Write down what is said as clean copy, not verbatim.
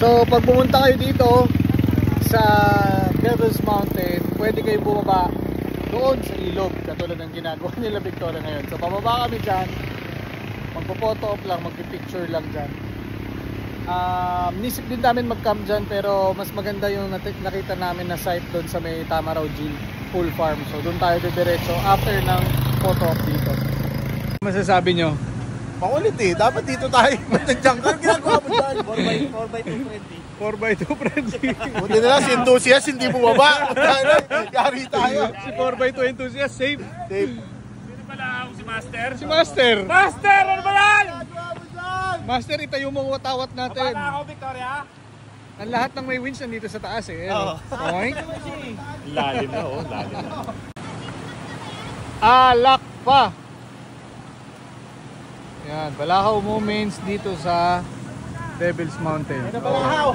So pag pumunta kayo dito sa Devil's Mountain, pwede kayo bumaba doon sa ilog katulad ng ginagawa nila Victoria ngayon. So pababa kami dyan, magpo-photo op lang, magpi-picture lang dyan. Nisip din namin mag-camp dyan, pero mas maganda yung nakita namin na site doon sa may Tamaraw Gin Full Farm. So doon tayo diretso after ng photo op dito. Ano masasabi nyo? Makulit eh, dapat dito tayo. Nandiyan ka, ginagawa mo dyan. 4x2 friendly. 4x2 friendly. Buti na lang, si enthusiast, hindi bumaba. Yari tayo. Si 4x2 enthusiast, safe. Safe. Sino pala ako si Master? Si Master. Master! Ano ba yan? Master, itayo mo watawat natin. Baba na ako, Victoria. Ang lahat ng may winch nandito sa taas eh. Oo. Oink. Lalim na, oh. Lalim na. Alak pa. Yan, Balahaw moments dito sa Devil's Mountain. Balahaw!